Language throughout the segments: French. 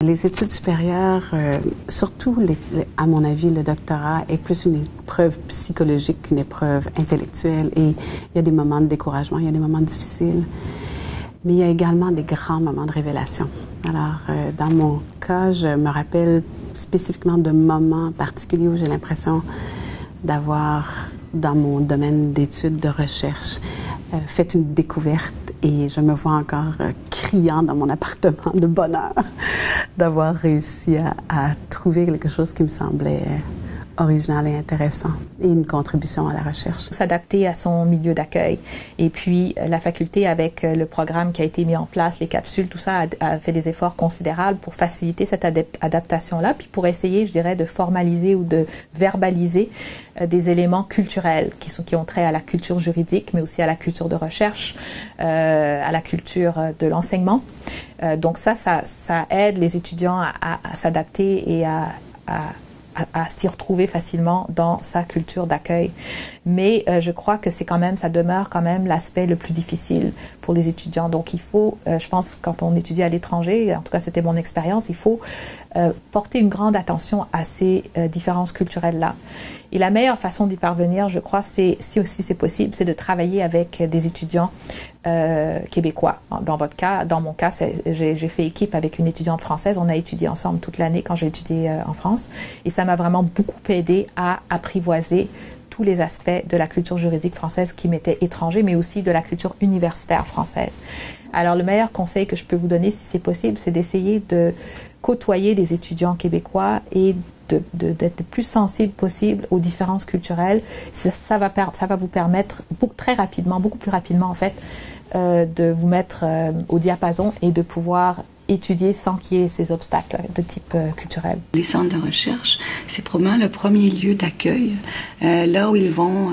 Les études supérieures, surtout, à mon avis, le doctorat est plus une épreuve psychologique qu'une épreuve intellectuelle. Et il y a des moments de découragement, il y a des moments difficiles. Mais il y a également des grands moments de révélation. Alors, dans mon cas, je me rappelle spécifiquement de moments particuliers où j'ai l'impression d'avoir, dans mon domaine d'études, de recherche, fait une découverte et je me vois encore criant dans mon appartement de bonheur d'avoir réussi à trouver quelque chose qui me semblait original et intéressant et une contribution à la recherche. S'adapter à son milieu d'accueil. Et puis, la faculté, avec le programme qui a été mis en place, les capsules, tout ça, a fait des efforts considérables pour faciliter cette adaptation-là, puis pour essayer, je dirais, de formaliser ou de verbaliser des éléments culturels qui ont trait à la culture juridique, mais aussi à la culture de recherche, à la culture de l'enseignement. Donc ça aide les étudiants à s'adapter et à s'y retrouver facilement dans sa culture d'accueil. Mais je crois que ça demeure quand même l'aspect le plus difficile pour les étudiants. Donc il faut, je pense, quand on étudie à l'étranger, en tout cas c'était mon expérience, il faut porter une grande attention à ces différences culturelles-là. Et la meilleure façon d'y parvenir, je crois, si aussi c'est possible, c'est de travailler avec des étudiants québécois. Dans votre cas, dans mon cas, j'ai fait équipe avec une étudiante française. On a étudié ensemble toute l'année quand j'ai étudié en France. Et ça m'a vraiment beaucoup aidé à apprivoiser tous les aspects de la culture juridique française qui m'étaient étrangers, mais aussi de la culture universitaire française. Alors, le meilleur conseil que je peux vous donner, si c'est possible, c'est d'essayer de côtoyer des étudiants québécois et d'être le plus sensible possible aux différences culturelles. Ça va vous permettre beaucoup plus rapidement en fait, de vous mettre au diapason et de pouvoir étudier sans qu'il y ait ces obstacles de type culturel. Les centres de recherche, c'est probablement le premier lieu d'accueil, là où ils vont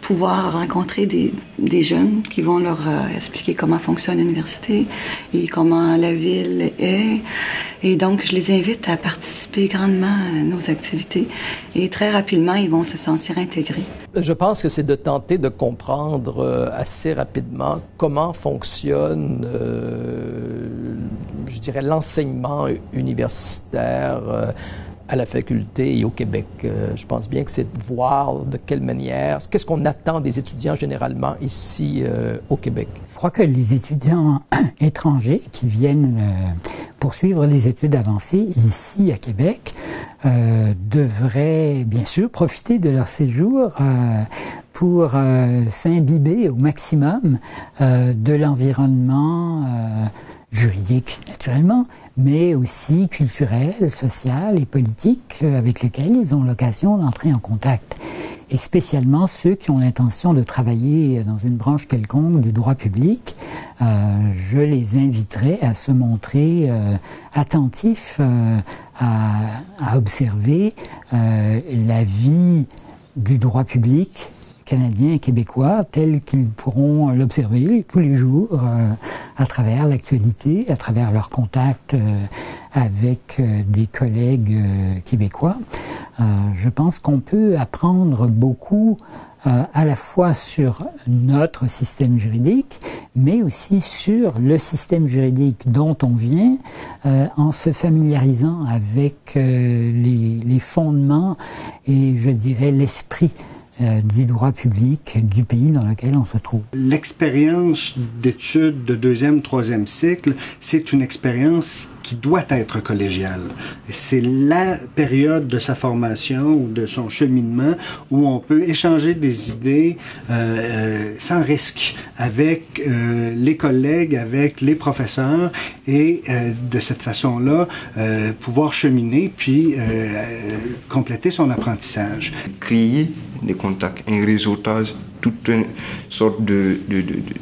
pouvoir rencontrer des jeunes qui vont leur expliquer comment fonctionne l'université et comment la ville est. Et donc, je les invite à participer grandement à nos activités et très rapidement, ils vont se sentir intégrés. Je pense que c'est de tenter de comprendre assez rapidement comment fonctionne, je dirais, l'enseignement universitaire à la faculté et au Québec. Je pense bien que c'est de voir de quelle manière, qu'est-ce qu'on attend des étudiants généralement ici au Québec. Je crois que les étudiants étrangers qui viennent poursuivre les études avancées ici à Québec devraient bien sûr profiter de leur séjour pour s'imbiber au maximum de l'environnement juridique naturellement, mais aussi culturel, social et politique avec lequel ils ont l'occasion d'entrer en contact. Et spécialement ceux qui ont l'intention de travailler dans une branche quelconque du droit public, je les inviterai à se montrer attentifs à observer la vie du droit public canadiens et québécois tels qu'ils pourront l'observer tous les jours à travers l'actualité, à travers leurs contacts avec des collègues québécois. Je pense qu'on peut apprendre beaucoup à la fois sur notre système juridique, mais aussi sur le système juridique dont on vient, en se familiarisant avec les fondements et, je dirais, l'esprit du droit public du pays dans lequel on se trouve. L'expérience d'études de deuxième, troisième cycle, c'est une expérience qui doit être collégiale. C'est la période de sa formation ou de son cheminement où on peut échanger des idées sans risque avec les collègues, avec les professeurs et de cette façon-là, pouvoir cheminer puis compléter son apprentissage. Créer des contacts, un réseautage, toute une sorte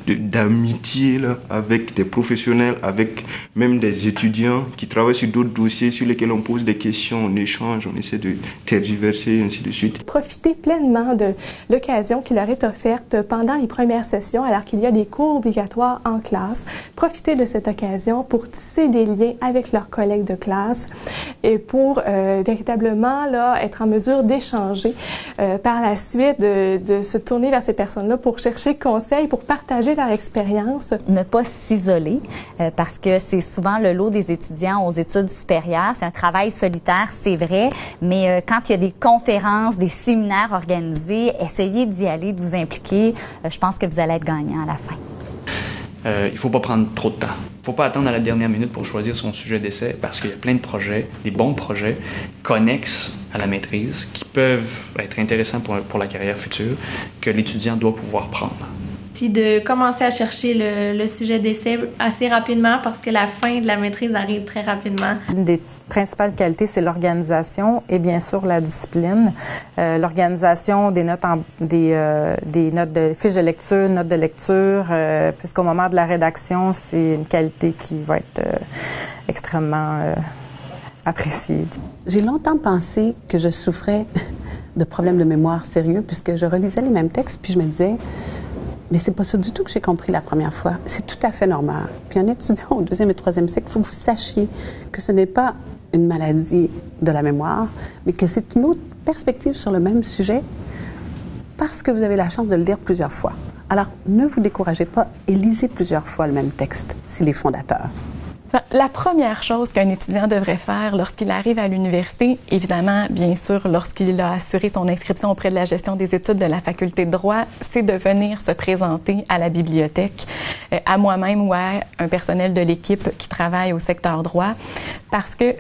d'amitié là, avec des professionnels, avec même des étudiants qui travaillent sur d'autres dossiers sur lesquels on pose des questions, on échange, on essaie de tergiverser, ainsi de suite. Profitez pleinement de l'occasion qui leur est offerte pendant les premières sessions, alors qu'il y a des cours obligatoires en classe. Profitez de cette occasion pour tisser des liens avec leurs collègues de classe et pour véritablement là, être en mesure d'échanger par la suite, de se tourner vers ces personnes-là pour chercher conseil, pour partager leur expérience? Ne pas s'isoler, parce que c'est souvent le lot des étudiants aux études supérieures. C'est un travail solitaire, c'est vrai, mais quand il y a des conférences, des séminaires organisés, essayez d'y aller, de vous impliquer. Je pense que vous allez être gagnant à la fin. Il ne faut pas prendre trop de temps. Il ne faut pas attendre à la dernière minute pour choisir son sujet d'essai parce qu'il y a plein de projets, des bons projets connexes à la maîtrise qui peuvent être intéressants pour la carrière future que l'étudiant doit pouvoir prendre. De commencer à chercher le sujet d'essai assez rapidement parce que la fin de la maîtrise arrive très rapidement. Une des principales qualités, c'est l'organisation et bien sûr la discipline. L'organisation des notes, des notes de fiches de lecture, notes de lecture, puisqu'au moment de la rédaction, c'est une qualité qui va être extrêmement appréciée. J'ai longtemps pensé que je souffrais de problèmes de mémoire sérieux puisque je relisais les mêmes textes puis je me disais mais c'est pas ça du tout que j'ai compris la première fois. C'est tout à fait normal. Puis en étudiant au 2e et 3e cycle, il faut que vous sachiez que ce n'est pas une maladie de la mémoire, mais que c'est une autre perspective sur le même sujet parce que vous avez la chance de le lire plusieurs fois. Alors, ne vous découragez pas et lisez plusieurs fois le même texte s'il est fondateur. La première chose qu'un étudiant devrait faire lorsqu'il arrive à l'université, évidemment, bien sûr, lorsqu'il a assuré son inscription auprès de la gestion des études de la faculté de droit, c'est de venir se présenter à la bibliothèque, à moi-même ou à un personnel de l'équipe qui travaille au secteur droit, parce que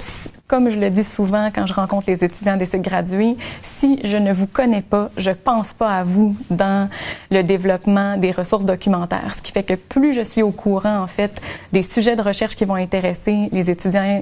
comme je le dis souvent quand je rencontre les étudiants des cycles gradués, si je ne vous connais pas, je pense pas à vous dans le développement des ressources documentaires. Ce qui fait que plus je suis au courant, en fait, des sujets de recherche qui vont intéresser les étudiants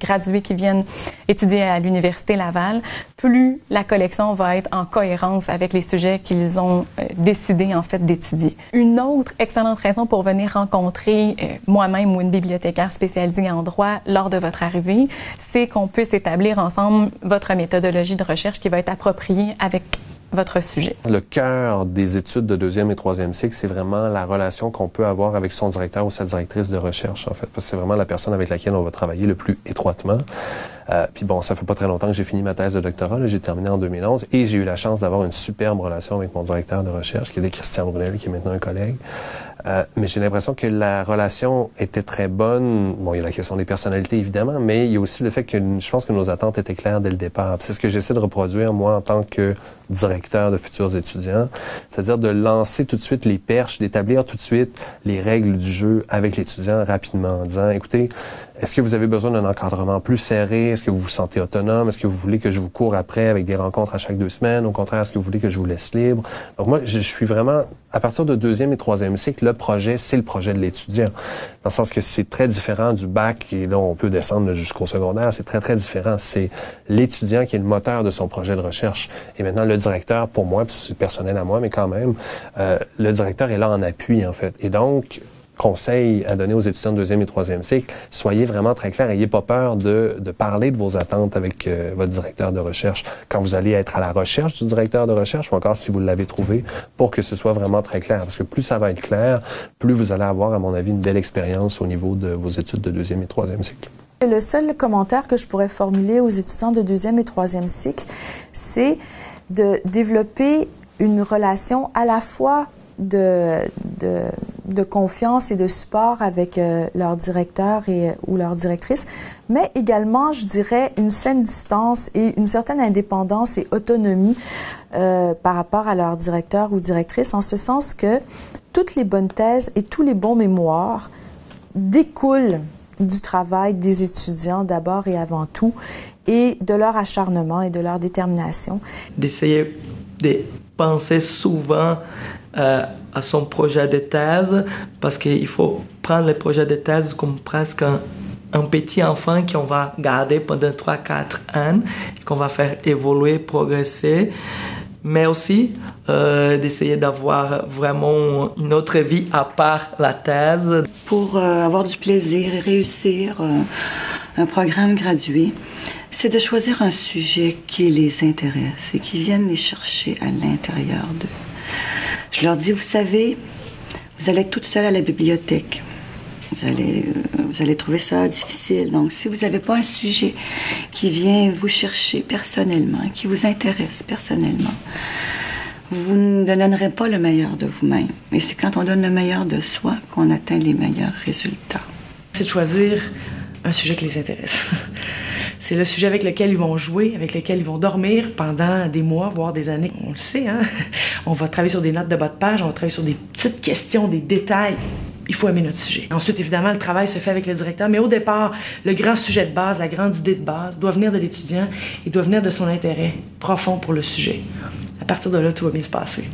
gradués qui viennent étudier à l'Université Laval, plus la collection va être en cohérence avec les sujets qu'ils ont décidé, en fait, d'étudier. Une autre excellente raison pour venir rencontrer moi-même ou une bibliothécaire spécialisée en droit lors de votre arrivée, c'est qu'on puisse établir ensemble votre méthodologie de recherche qui va être appropriée avec votre sujet. Le cœur des études de 2e et 3e cycle, c'est vraiment la relation qu'on peut avoir avec son directeur ou sa directrice de recherche, en fait, parce que c'est vraiment la personne avec laquelle on va travailler le plus étroitement. Puis bon, ça fait pas très longtemps que j'ai fini ma thèse de doctorat, là, j'ai terminé en 2011 et j'ai eu la chance d'avoir une superbe relation avec mon directeur de recherche, qui était Christian Brunel, qui est maintenant un collègue. Mais j'ai l'impression que la relation était très bonne. Bon, il y a la question des personnalités, évidemment, mais il y a aussi le fait que je pense que nos attentes étaient claires dès le départ. C'est ce que j'essaie de reproduire, moi, en tant que directeur de futurs étudiants, c'est-à-dire de lancer tout de suite les perches, d'établir tout de suite les règles du jeu avec l'étudiant rapidement, en disant, écoutez, est-ce que vous avez besoin d'un encadrement plus serré? Est-ce que vous vous sentez autonome? Est-ce que vous voulez que je vous cours après avec des rencontres à chaque 2 semaines? Au contraire, est-ce que vous voulez que je vous laisse libre? Donc moi, je suis vraiment, à partir de 2e et 3e cycle, le projet, c'est le projet de l'étudiant. Dans le sens que c'est très différent du bac, et là, on peut descendre jusqu'au secondaire, c'est très, très différent. C'est l'étudiant qui est le moteur de son projet de recherche. Et maintenant, le directeur, pour moi, puis c'est personnel à moi, mais quand même, le directeur est là en appui, en fait. Et donc, conseil à donner aux étudiants de 2e et 3e cycle, soyez vraiment très clairs. N'ayez pas peur de parler de vos attentes avec votre directeur de recherche quand vous allez être à la recherche du directeur de recherche ou encore si vous l'avez trouvé pour que ce soit vraiment très clair. Parce que plus ça va être clair, plus vous allez avoir, à mon avis, une belle expérience au niveau de vos études de 2e et 3e cycle. Le seul commentaire que je pourrais formuler aux étudiants de 2e et 3e cycle, c'est de développer une relation à la fois de confiance et de support avec leur directeur ou leur directrice, mais également, je dirais, une saine distance et une certaine indépendance et autonomie par rapport à leur directeur ou directrice, en ce sens que toutes les bonnes thèses et tous les bons mémoires découlent du travail des étudiants d'abord et avant tout, et de leur acharnement et de leur détermination. D'essayer de penser souvent à son projet de thèse, parce qu'il faut prendre le projet de thèse comme presque un petit enfant qu'on va garder pendant 3-4 ans, et qu'on va faire évoluer, progresser, mais aussi d'essayer d'avoir vraiment une autre vie à part la thèse. Pour avoir du plaisir et réussir un programme gradué, c'est de choisir un sujet qui les intéresse et qui vienne les chercher à l'intérieur d'eux. Je leur dis, vous savez, vous allez être toute seule à la bibliothèque. Vous allez trouver ça difficile. Donc, si vous n'avez pas un sujet qui vient vous chercher personnellement, qui vous intéresse personnellement, vous ne donnerez pas le meilleur de vous-même. Et c'est quand on donne le meilleur de soi qu'on atteint les meilleurs résultats. C'est de choisir un sujet qui les intéresse. C'est le sujet avec lequel ils vont jouer, avec lequel ils vont dormir pendant des mois, voire des années. On le sait, hein? On va travailler sur des notes de bas de page, on va travailler sur des petites questions, des détails. Il faut aimer notre sujet. Ensuite, évidemment, le travail se fait avec le directeur, mais au départ, le grand sujet de base, la grande idée de base, doit venir de l'étudiant et doit venir de son intérêt profond pour le sujet. À partir de là, tout va bien se passer.